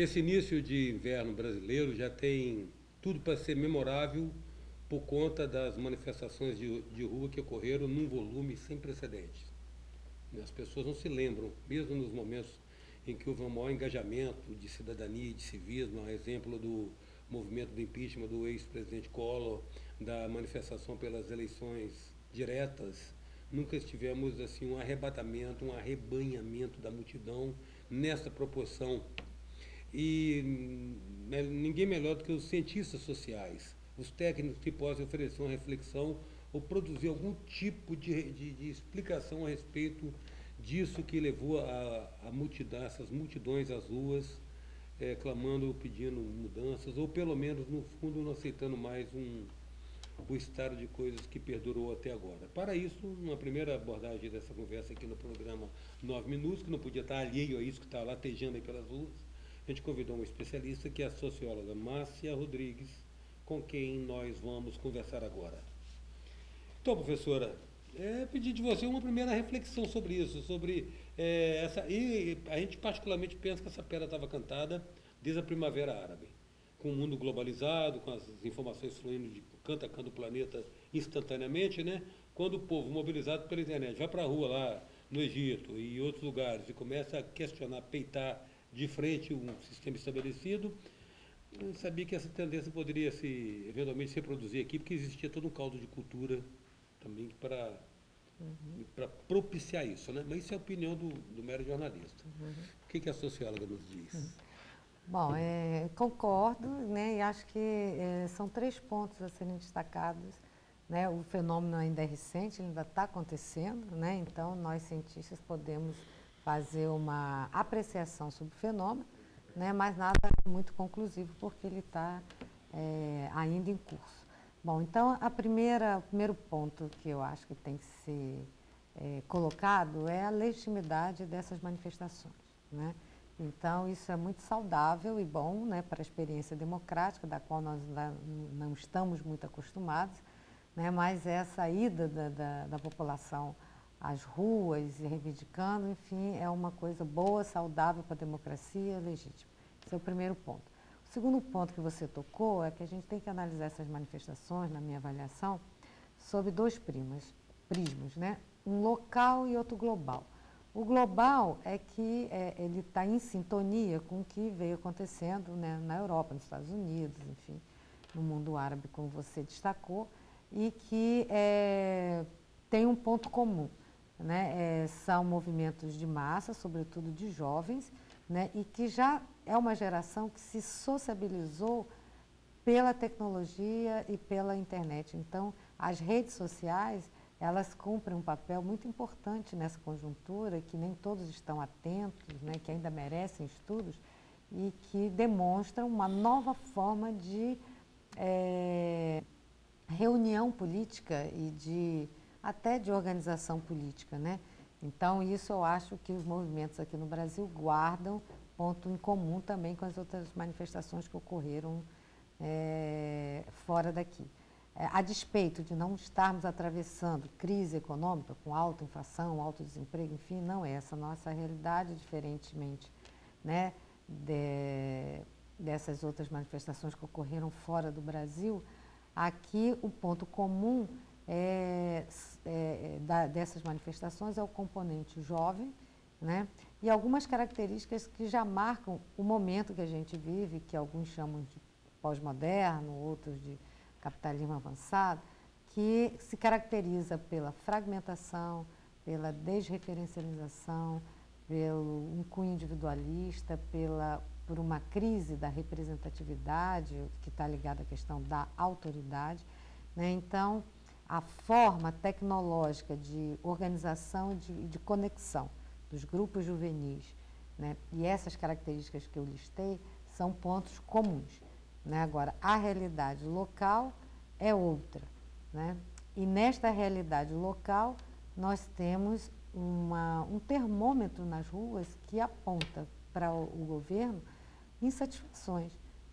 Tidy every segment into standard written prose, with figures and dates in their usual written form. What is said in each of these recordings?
Esse início de inverno brasileiro já tem tudo para ser memorável por conta das manifestações de rua que ocorreram num volume sem precedentes. As pessoas não se lembram, mesmo nos momentos em que houve um maior engajamento de cidadania e de civismo, a exemplo do movimento do impeachment do ex-presidente Collor, da manifestação pelas eleições diretas, nunca tivemos assim um arrebatamento, um arrebanhamento da multidão nessa proporção. E ninguém melhor do que os cientistas sociais, os técnicos que possam oferecer uma reflexão ou produzir algum tipo de explicação a respeito disso que levou a multidão, essas multidões às ruas, clamando, pedindo mudanças, ou pelo menos, no fundo, não aceitando mais o estado de coisas que perdurou até agora. Para isso, uma primeira abordagem dessa conversa aqui no programa 9 Minutos, que não podia estar alheio a isso que está latejando aí pelas ruas, a gente convidou uma especialista, que é a socióloga Márcia Rodrigues, com quem nós vamos conversar agora. Então, professora, pedir de você uma primeira reflexão sobre isso, sobre essa. E a gente particularmente pensa que essa pedra estava cantada desde a Primavera Árabe, com o mundo globalizado, com as informações fluindo de canto a canto do planeta instantaneamente, né? Quando o povo mobilizado pela internet vai para a rua lá no Egito e outros lugares e começa a questionar, peitar de frente um sistema estabelecido, eu sabia que essa tendência poderia se eventualmente se reproduzir aqui, porque existia todo um caldo de cultura também para propiciar isso, né? Mas isso é a opinião do mero jornalista. O que a socióloga nos diz? Bom, concordo, né, e acho que são 3 pontos a serem destacados. Né? O fenômeno ainda é recente, ele ainda está acontecendo, né? Então nós cientistas podemos fazer uma apreciação sobre o fenômeno, né? Mas nada muito conclusivo porque ele está ainda em curso. Bom, então o primeiro ponto que eu acho que tem que ser colocado é a legitimidade dessas manifestações, né? Então, isso é muito saudável e bom, né, para a experiência democrática, da qual nós não estamos muito acostumados, né, mas essa ida da população às ruas e reivindicando, enfim, é uma coisa boa, saudável para a democracia, legítima. Esse é o primeiro ponto. O segundo ponto que você tocou é que a gente tem que analisar essas manifestações, na minha avaliação, sob 2 prismas, né, um local e outro global. O global é que ele está em sintonia com o que veio acontecendo, né, na Europa, nos Estados Unidos, enfim, no mundo árabe, como você destacou, e que tem um ponto comum, né, são movimentos de massa, sobretudo de jovens, né, e que já é uma geração que se sociabilizou pela tecnologia e pela internet. Então, as redes sociais, elas cumprem um papel muito importante nessa conjuntura, que nem todos estão atentos, né, que ainda merecem estudos, e que demonstram uma nova forma de reunião política e até de organização política, né? Então, isso eu acho que os movimentos aqui no Brasil guardam ponto em comum também com as outras manifestações que ocorreram fora daqui. A despeito de não estarmos atravessando crise econômica com alta inflação, alto desemprego, enfim, não é essa a nossa realidade, diferentemente, né, dessas outras manifestações que ocorreram fora do Brasil. Aqui o ponto comum dessas manifestações é o componente jovem, né, e algumas características que já marcam o momento que a gente vive, que alguns chamam de pós-moderno, outros de capitalismo avançado, que se caracteriza pela fragmentação, pela desreferencialização, pelo cunho individualista, por uma crise da representatividade, que está ligada à questão da autoridade, né? Então, a forma tecnológica de organização e de conexão dos grupos juvenis, né, e essas características que eu listei são pontos comuns. Né? Agora, a realidade local é outra. Né? E nesta realidade local, nós temos um termômetro nas ruas que aponta para o governo insatisfações.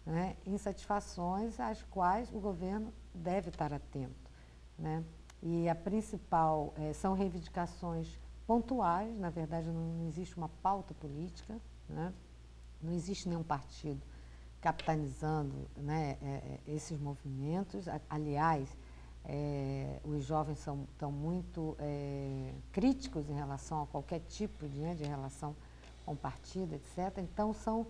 Né? Insatisfações às quais o governo deve estar atento. Né? E a principal são reivindicações pontuais, na verdade não existe uma pauta política, né? Não existe nenhum partido capitalizando, né, esses movimentos. Aliás, os jovens estão muito críticos em relação a qualquer tipo de relação com partido, etc. Então, são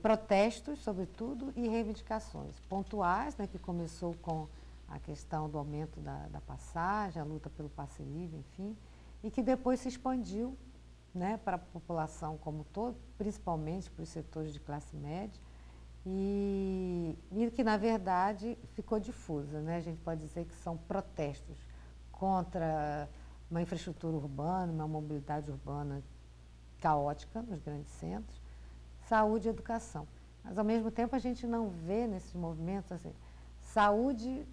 protestos, sobretudo, e reivindicações pontuais, né, que começou com a questão do aumento da passagem, a luta pelo passe livre, enfim, e que depois se expandiu, né, para a população como um todo, principalmente para os setores de classe média, e que, na verdade, ficou difusa, né? A gente pode dizer que são protestos contra uma infraestrutura urbana, uma mobilidade urbana caótica nos grandes centros, saúde e educação. Mas, ao mesmo tempo, a gente não vê nesses movimentos assim, saúde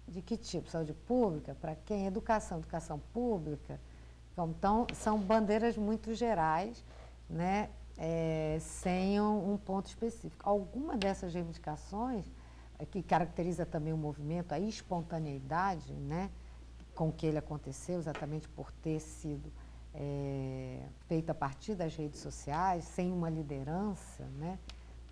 de que tipo? Saúde pública? Para quem? Educação pública? Então, são bandeiras muito gerais, né? Sem um ponto específico. Alguma dessas reivindicações, que caracteriza também o movimento, a espontaneidade, né, com que ele aconteceu, exatamente por ter sido feito a partir das redes sociais, sem uma liderança, né?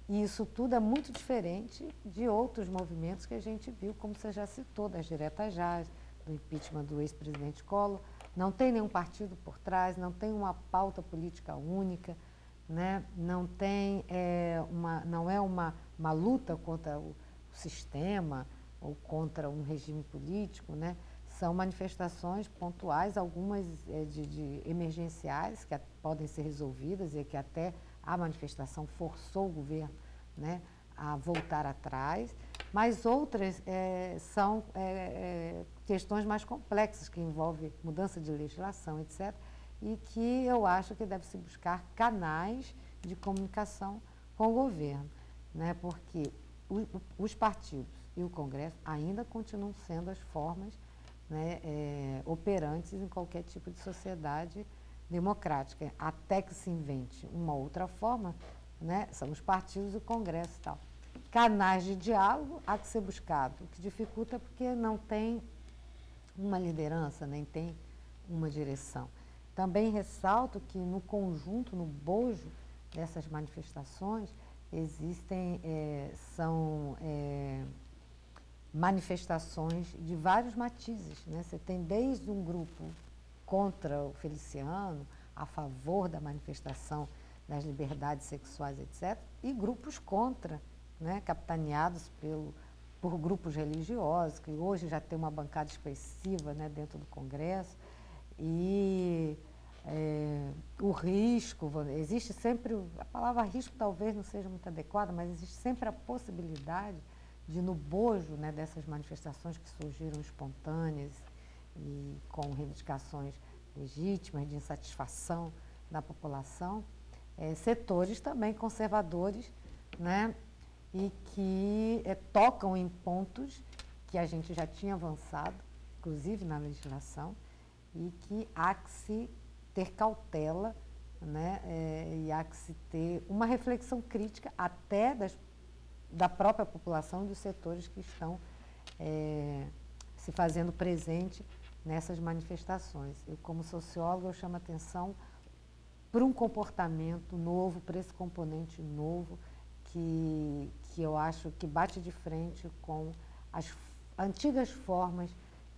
E isso tudo é muito diferente de outros movimentos que a gente viu, como você já citou, das diretas já, do impeachment do ex-presidente Collor. Não tem nenhum partido por trás, não tem uma pauta política única, né? Não é uma luta contra o sistema ou contra um regime político, né? São manifestações pontuais, algumas de emergenciais, que podem ser resolvidas e que até a manifestação forçou o governo, né, a voltar atrás, mas outras são questões mais complexas, que envolvem mudança de legislação, etc., e que eu acho que deve-se buscar canais de comunicação com o governo, né, porque os partidos e o Congresso ainda continuam sendo as formas, né, operantes em qualquer tipo de sociedade democrática, até que se invente uma outra forma, né, são os partidos e o Congresso e tal. Canais de diálogo há que ser buscado, o que dificulta porque não tem uma liderança, nem tem uma direção. Também ressalto que no conjunto, no bojo dessas manifestações, existem, manifestações de vários matizes, né? Você tem desde um grupo contra o Feliciano, a favor da manifestação das liberdades sexuais, etc., e grupos contra, né? Capitaneados por grupos religiosos, que hoje já tem uma bancada expressiva, né, dentro do Congresso, e o risco, existe sempre, a palavra risco talvez não seja muito adequada, mas existe sempre a possibilidade de, no bojo, né, dessas manifestações que surgiram espontâneas e com reivindicações legítimas de insatisfação da população, setores também conservadores, né, e que tocam em pontos que a gente já tinha avançado, inclusive na legislação, e que há que se ter cautela, né, e há que se ter uma reflexão crítica até da própria população e dos setores que estão se fazendo presente nessas manifestações. Eu, como socióloga, eu chamo a atenção para um comportamento novo, para esse componente novo, que eu acho que bate de frente com as antigas formas,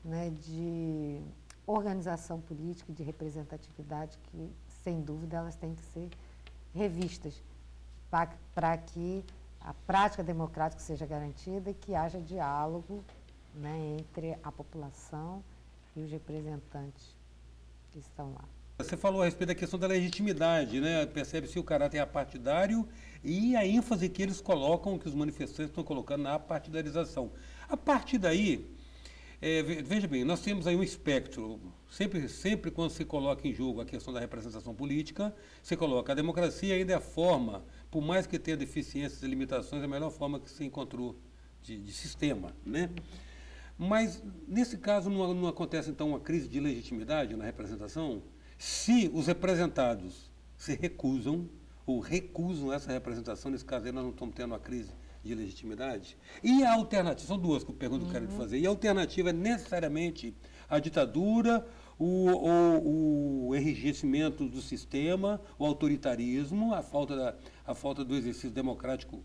né, de organização política e de representatividade que, sem dúvida, elas têm que ser revistas para que a prática democrática seja garantida e que haja diálogo, né, entre a população e os representantes que estão lá. Você falou a respeito da questão da legitimidade, né? Percebe-se o caráter apartidário e a ênfase que eles colocam, que os manifestantes estão colocando na partidarização. A partir daí, veja bem, nós temos aí um espectro. Sempre quando se coloca em jogo a questão da representação política, se coloca a democracia ainda é a forma, por mais que tenha deficiências e limitações, é a melhor forma que se encontrou de sistema, né? Mas, nesse caso, não acontece, então, uma crise de legitimidade na representação? Se os representados se recusam ou recusam essa representação, nesse caso aí nós não estamos tendo uma crise de legitimidade? E a alternativa, são duas perguntas que eu quero te fazer, e a alternativa é necessariamente a ditadura o enrijecimento do sistema, o autoritarismo, a falta do exercício democrático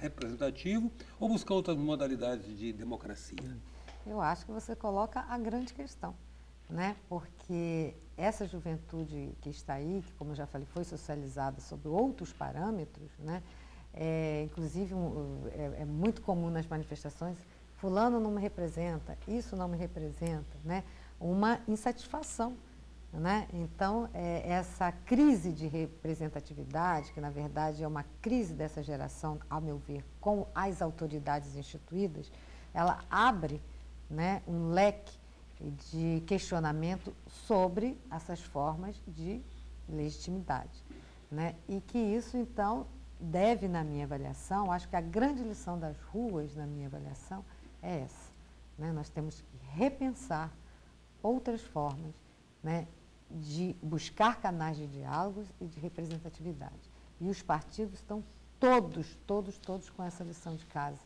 representativo, ou buscar outras modalidades de democracia? Eu acho que você coloca a grande questão, né? Porque essa juventude que está aí, que, como eu já falei, foi socializada sob outros parâmetros, né? Inclusive, é muito comum nas manifestações, fulano não me representa, isso não me representa, né? Uma insatisfação, né? Então, essa crise de representatividade, que na verdade é uma crise dessa geração, ao meu ver, com as autoridades instituídas, ela abre, né, um leque de questionamento sobre essas formas de legitimidade, né? E que isso, então, deve, na minha avaliação, acho que a grande lição das ruas, na minha avaliação, é essa, né? Nós temos que repensar outras formas, né, de buscar canais de diálogos e de representatividade. E os partidos estão todos com essa lição de casa.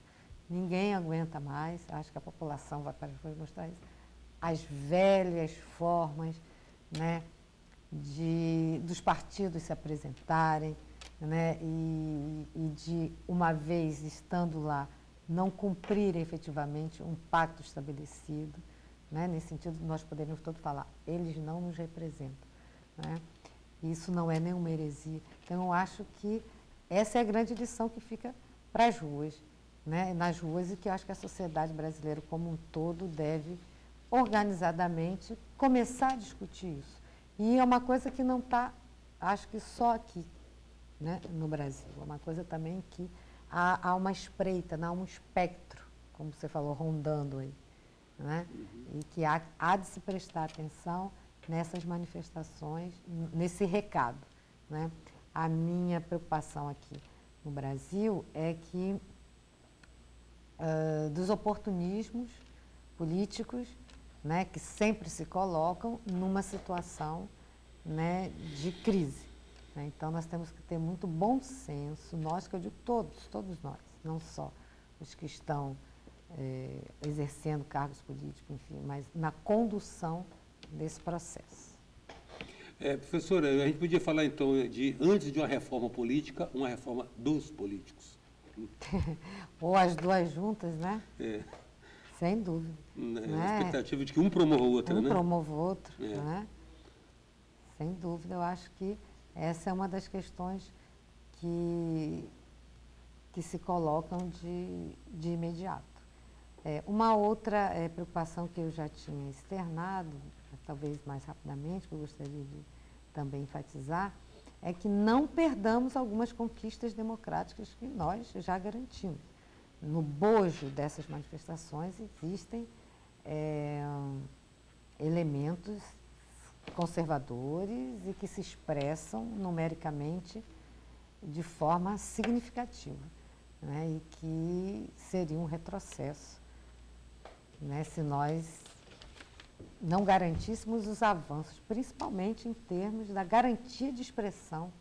Ninguém aguenta mais, acho que a população vai mostrar isso, as velhas formas, né, dos partidos se apresentarem, né, e de, uma vez estando lá, não cumprirem efetivamente um pacto estabelecido, né, nesse sentido, nós poderíamos todos falar, eles não nos representam, né? Isso não é nenhuma heresia. Então, eu acho que essa é a grande lição que fica para as ruas, né, nas ruas, e que eu acho que a sociedade brasileira como um todo deve, organizadamente, começar a discutir isso. E é uma coisa que não está, acho que só aqui, né, no Brasil. É uma coisa também que há uma espreita, há um espectro, como você falou, rondando aí, né? E que há de se prestar atenção nessas manifestações, nesse recado, né? A minha preocupação aqui no Brasil é que dos oportunismos políticos, né, que sempre se colocam numa situação, né, de crise, né? Então, nós temos que ter muito bom senso, nós, que eu digo todos nós, não só os que estão exercendo cargos políticos, enfim, mas na condução desse processo. Professora, a gente podia falar então antes de uma reforma política, uma reforma dos políticos. Ou as duas juntas, né? É. Sem dúvida. A expectativa de que um promova o outro, né? Um promova o outro, né? Sem dúvida, eu acho que essa é uma das questões que se colocam de imediato. Uma outra preocupação que eu já tinha externado, talvez mais rapidamente, que eu gostaria de também enfatizar, é que não perdamos algumas conquistas democráticas que nós já garantimos. No bojo dessas manifestações existem elementos conservadores e que se expressam numericamente de forma significativa, né, e que seria um retrocesso, né, se nós não garantíssemos os avanços, principalmente em termos da garantia de expressão,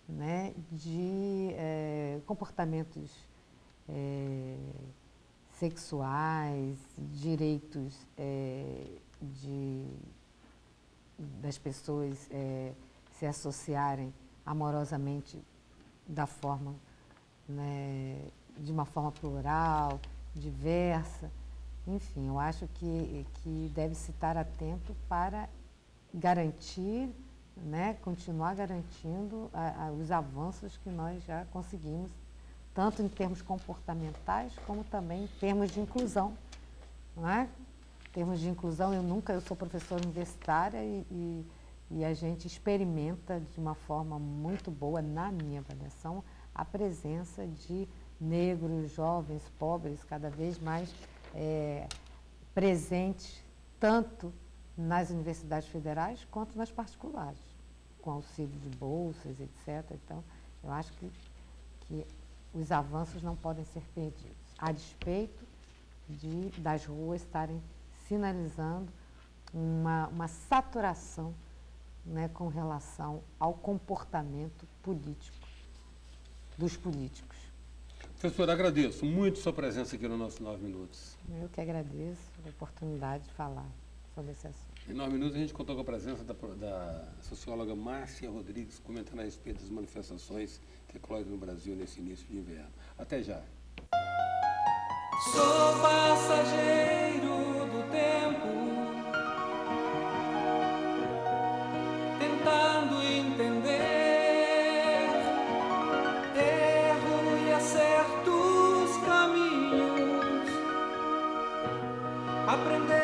né, de comportamentos sexuais, direitos das pessoas se associarem amorosamente da forma, né, de uma forma plural, diversa. Enfim, eu acho que deve-se estar atento para garantir, né, continuar garantindo os avanços que nós já conseguimos, tanto em termos comportamentais, como também em termos de inclusão, não é? Em termos de inclusão, eu sou professora universitária e a gente experimenta de uma forma muito boa, na minha avaliação, a presença de negros, jovens, pobres, cada vez mais presentes, tanto nas universidades federais quanto nas particulares, com auxílio de bolsas, etc. Então, eu acho que os avanços não podem ser perdidos, a despeito das ruas estarem sinalizando uma saturação, né, com relação ao comportamento político dos políticos. Professora, agradeço muito sua presença aqui no nosso 9 Minutos. Eu que agradeço a oportunidade de falar sobre esse assunto. Em 9 minutos a gente contou com a presença da socióloga Márcia Rodrigues comentando a respeito das manifestações que eclodem no Brasil nesse início de inverno. Até já. Sou passageiro do tempo, tentando entender, erro e acerto os caminhos, aprender